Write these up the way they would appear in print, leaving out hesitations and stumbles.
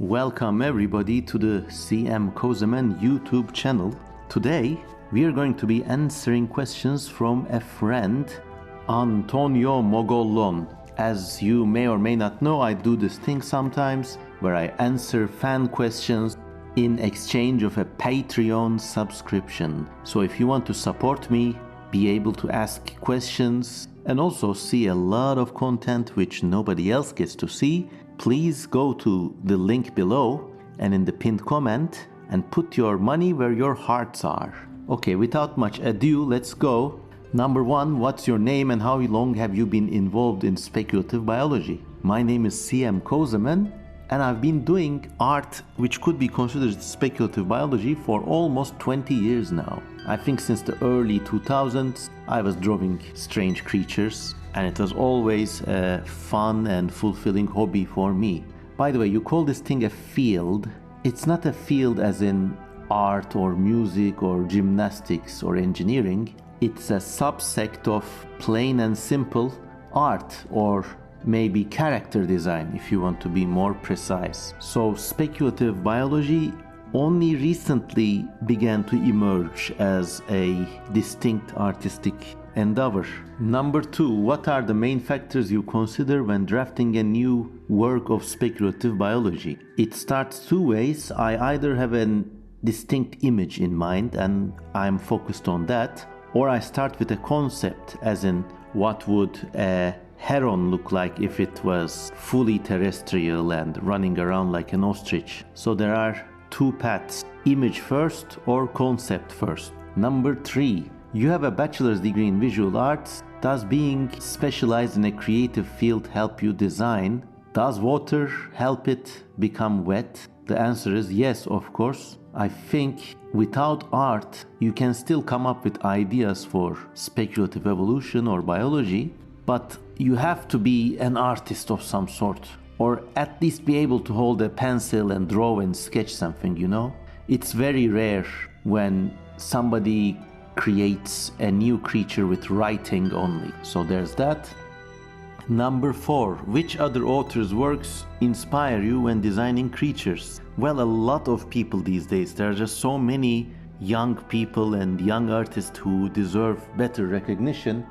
Welcome everybody to the CM Kozeman YouTube channel. Today we are going to be answering questions from a friend, Antonio Mogollon. As you may or may not know, I do this thing sometimes where I answer fan questions in exchange of a Patreon subscription. So if you want to support me, be able to ask questions and also see a lot of content which nobody else gets to see, please go to the link below and in the pinned comment and put your money where your hearts are. Okay, without much ado, let's go. Number one, what's your name and how long have you been involved in speculative biology? My name is CM Kozeman and I've been doing art which could be considered speculative biology for almost 20 years now. I think since the early 2000s I was drawing strange creatures and it was always a fun and fulfilling hobby for me. By the way, you call this thing a field. It's not a field as in art or music or gymnastics or engineering. It's a subsect of plain and simple art, or maybe character design if you want to be more precise. So speculative biology only recently began to emerge as a distinct artistic endeavor. Number two, what are the main factors you consider when drafting a new work of speculative biology? It starts two ways. I either have a distinct image in mind and I'm focused on that, or I start with a concept, as in what would a heron look like if it was fully terrestrial and running around like an ostrich. So there are two paths, image first or concept first. Number three, you have a bachelor's degree in visual arts. Does being specialized in a creative field help you design? Does water help it become wet? The answer is yes, of course. I think without art, you can still come up with ideas for speculative evolution or biology, but you have to be an artist of some sort, or at least be able to hold a pencil and draw and sketch something, you know? It's very rare when somebody creates a new creature with writing only. So there's that. Number four, which other authors' works inspire you when designing creatures? Well, a lot of people these days. There are just so many young people and young artists who deserve better recognition.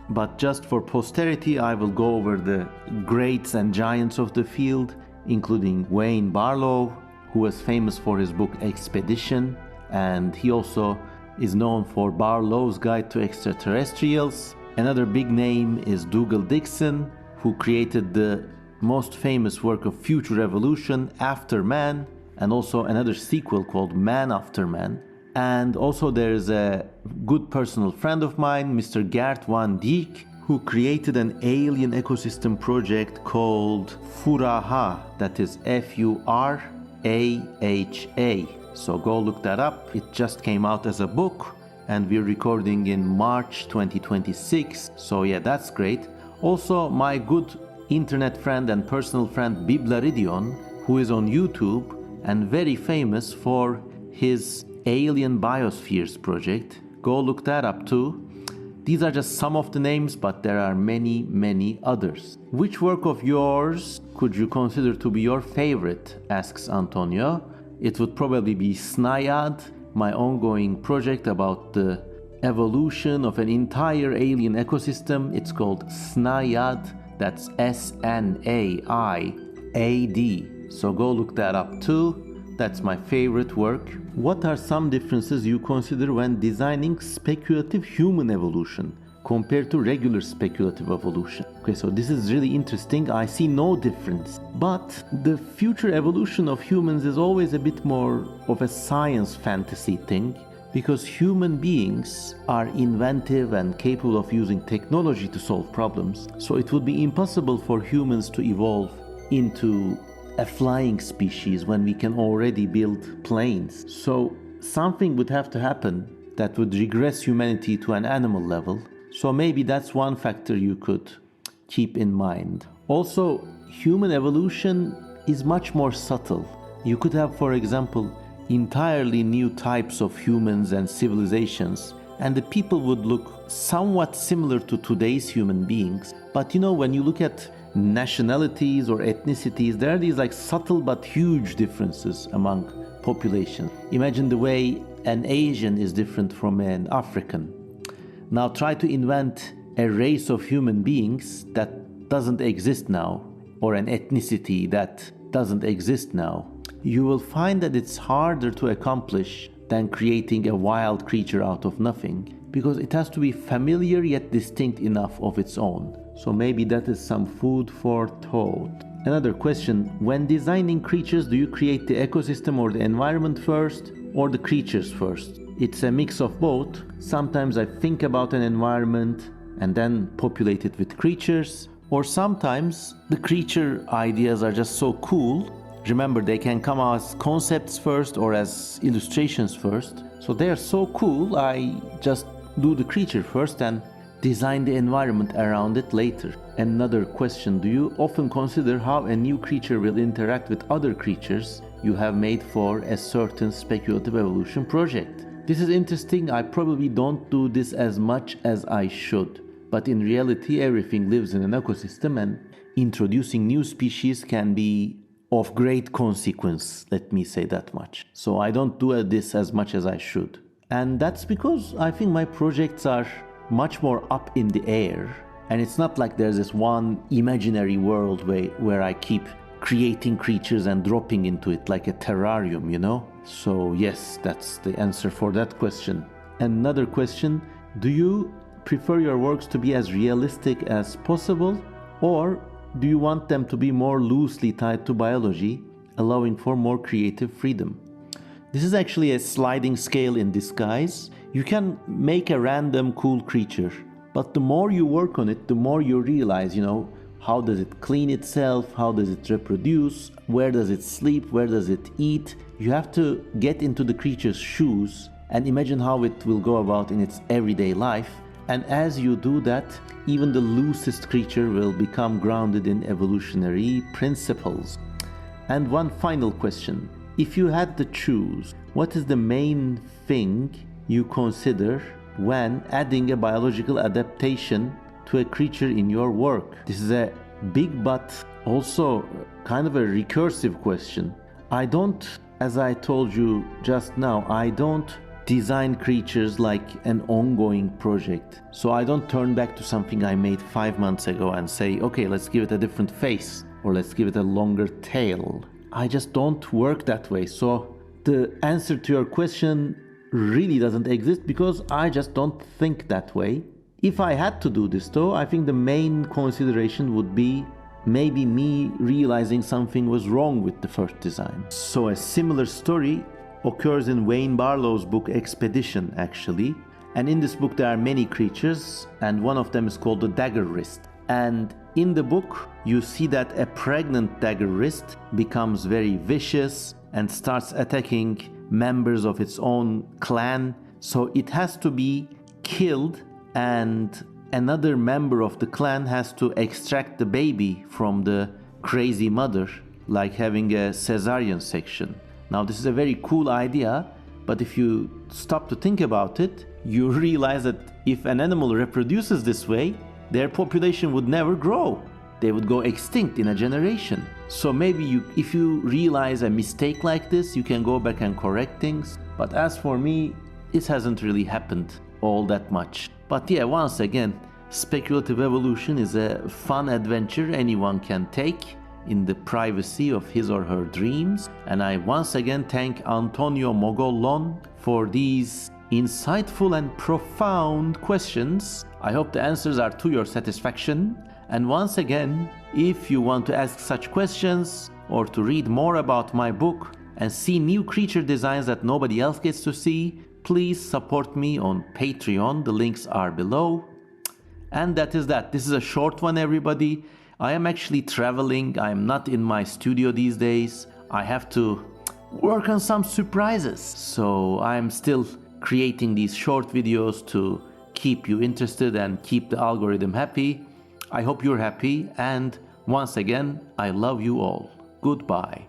But just for posterity, I will go over the greats and giants of the field, including Wayne Barlow, who was famous for his book Expedition, and he also is known for Barlow's Guide to Extraterrestrials. Another big name is Dougal Dixon, who created the most famous work of future evolution, After Man, and also another sequel called Man After Man. And also there is a good personal friend of mine, Mr. Gert van Dijk, who created an alien ecosystem project called Furaha, that is Furaha. So go look that up. It just came out as a book and we're recording in March 2026. So yeah, that's great. Also, my good internet friend and personal friend Biblaridion, who is on YouTube and very famous for his Alien Biospheres project. Go look that up too. These are just some of the names, but there are many, many others. Which work of yours could you consider to be your favorite? Asks Antonio. It would probably be Snaiad, my ongoing project about the evolution of an entire alien ecosystem. It's called Snaiad. That's Snaiad. So go look that up too. That's my favorite work. What are some differences you consider when designing speculative human evolution compared to regular speculative evolution? Okay, so this is really interesting. I see no difference. But the future evolution of humans is always a bit more of a science fantasy thing, because human beings are inventive and capable of using technology to solve problems. So it would be impossible for humans to evolve into a flying species when we can already build planes. So something would have to happen that would regress humanity to an animal level. So maybe that's one factor you could keep in mind. Also, human evolution is much more subtle. You could have, for example, entirely new types of humans and civilizations, and the people would look somewhat similar to today's human beings. But you know, when you look at nationalities or ethnicities, there are these like subtle but huge differences among populations. Imagine the way an Asian is different from an African. Now try to invent a race of human beings that doesn't exist now, or an ethnicity that doesn't exist now. You will find that it's harder to accomplish than creating a wild creature out of nothing, because it has to be familiar yet distinct enough of its own. So maybe that is some food for thought. Another question, when designing creatures, do you create the ecosystem or the environment first, or the creatures first? It's a mix of both. Sometimes I think about an environment and then populate it with creatures, or sometimes the creature ideas are just so cool. Remember, they can come as concepts first or as illustrations first. So they are so cool, I just do the creature first and design the environment around it later. Another question, do you often consider how a new creature will interact with other creatures you have made for a certain speculative evolution project? This is interesting. I probably don't do this as much as I should. But in reality, everything lives in an ecosystem, and introducing new species can be of great consequence, let me say that much. So I don't do this as much as I should. And that's because I think my projects are much more up in the air. And it's not like there's this one imaginary world where I keep creating creatures and dropping into it like a terrarium, you know? So yes, that's the answer for that question. Another question, do you prefer your works to be as realistic as possible, or do you want them to be more loosely tied to biology, allowing for more creative freedom? This is actually a sliding scale in disguise. You can make a random cool creature, but the more you work on it, the more you realize, how does it clean itself? How does it reproduce? Where does it sleep? Where does it eat? You have to get into the creature's shoes and imagine how it will go about in its everyday life. And as you do that, even the loosest creature will become grounded in evolutionary principles. And one final question. If you had to choose, what is the main thing you consider when adding a biological adaptation to a creature in your work? This is a big but also kind of a recursive question. I don't, as I told you just now, I don't design creatures like an ongoing project. So I don't turn back to something I made 5 months ago and say, okay, let's give it a different face, or let's give it a longer tail. I just don't work that way. So the answer to your question really doesn't exist because I just don't think that way. If I had to do this though, I think the main consideration would be maybe me realizing something was wrong with the first design. So a similar story occurs in Wayne Barlow's book Expedition, actually. And in this book there are many creatures, and one of them is called the dagger wrist. And in the book you see that a pregnant dagger wrist becomes very vicious and starts attacking members of its own clan. So it has to be killed, and another member of the clan has to extract the baby from the crazy mother, like having a cesarean section. Now this is a very cool idea, but if you stop to think about it, you realize that if an animal reproduces this way, their population would never grow. They would go extinct in a generation. So maybe if you realize a mistake like this, you can go back and correct things. But as for me, it hasn't really happened all that much. But yeah, once again, speculative evolution is a fun adventure anyone can take in the privacy of his or her dreams. And I once again thank Antonio Mogollon for these insightful and profound questions. I hope the answers are to your satisfaction. And once again, if you want to ask such questions or to read more about my book and see new creature designs that nobody else gets to see, please support me on Patreon. The links are below. And that is that. This is a short one, everybody. I am actually traveling. I am not in my studio these days. I have to work on some surprises. So I am still creating these short videos to keep you interested and keep the algorithm happy. I hope you're happy. And once again, I love you all. Goodbye.